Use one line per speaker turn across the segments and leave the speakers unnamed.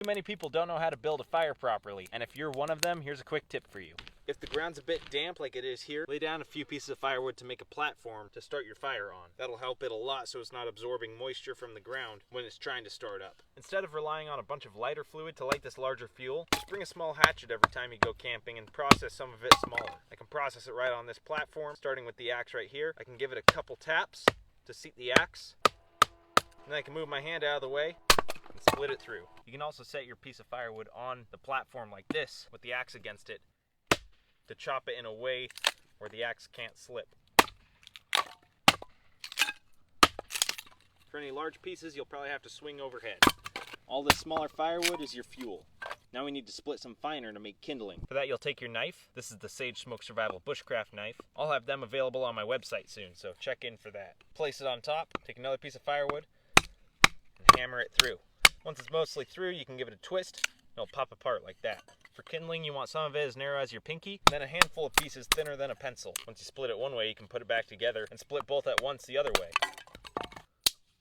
Too many people don't know how to build a fire properly, and if you're one of them, here's a quick tip for you. If the ground's a bit damp like it is here, lay down a few pieces of firewood to make a platform to start your fire on. That'll help it a lot so it's not absorbing moisture from the ground when it's trying to start up. Instead of relying on a bunch of lighter fluid to light this larger fuel, just bring a small hatchet every time you go camping and process some of it smaller. I can process it right on this platform, starting with the axe right here. I can give it a couple taps to seat the axe, and then I can move my hand out of the way and split it through. You can also set your piece of firewood on the platform like this with the axe against it to chop it in a way where the axe can't slip. For any large pieces, you'll probably have to swing overhead. All this smaller firewood is your fuel. Now we need to split some finer to make kindling. For that, you'll take your knife. This is the Sage Smoke Survival Bushcraft knife. I'll have them available on my website soon, so check in for that. Place it on top, take another piece of firewood, and hammer it through. Once it's mostly through, you can give it a twist, and it'll pop apart like that. For kindling, you want some of it as narrow as your pinky, then a handful of pieces thinner than a pencil. Once you split it one way, you can put it back together and split both at once the other way.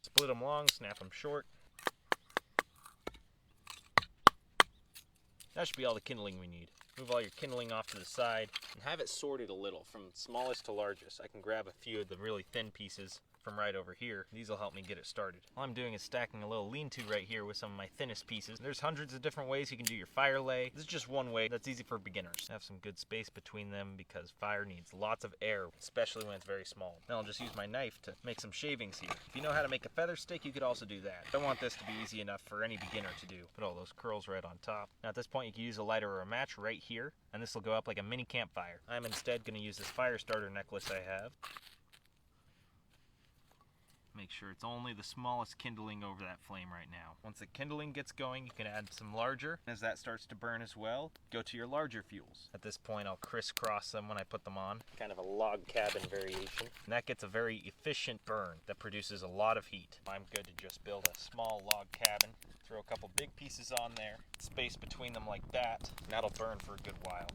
Split them long, snap them short. That should be all the kindling we need. Move all your kindling off to the side and have it sorted a little from smallest to largest. I can grab a few of the really thin pieces from right over here. These will help me get it started. All I'm doing is stacking a little lean-to right here with some of my thinnest pieces. There's hundreds of different ways you can do your fire lay. This is just one way that's easy for beginners. Have some good space between them because fire needs lots of air, especially when it's very small. Then I'll just use my knife to make some shavings here. If you know how to make a feather stick, you could also do that. I want this to be easy enough for any beginner to do. Put all those curls right on top. Now at this point, you can use a lighter or a match right here, and this will go up like a mini campfire. I'm instead going to use this fire starter necklace I have. Make sure it's only the smallest kindling over that flame right now. Once the kindling gets going, you can add some larger. As that starts to burn as well, go to your larger fuels. At this point, I'll crisscross them when I put them on. Kind of a log cabin variation. And that gets a very efficient burn that produces a lot of heat. I'm good to just build a small log cabin. Throw a couple big pieces on there, space between them like that, and that'll burn for a good while.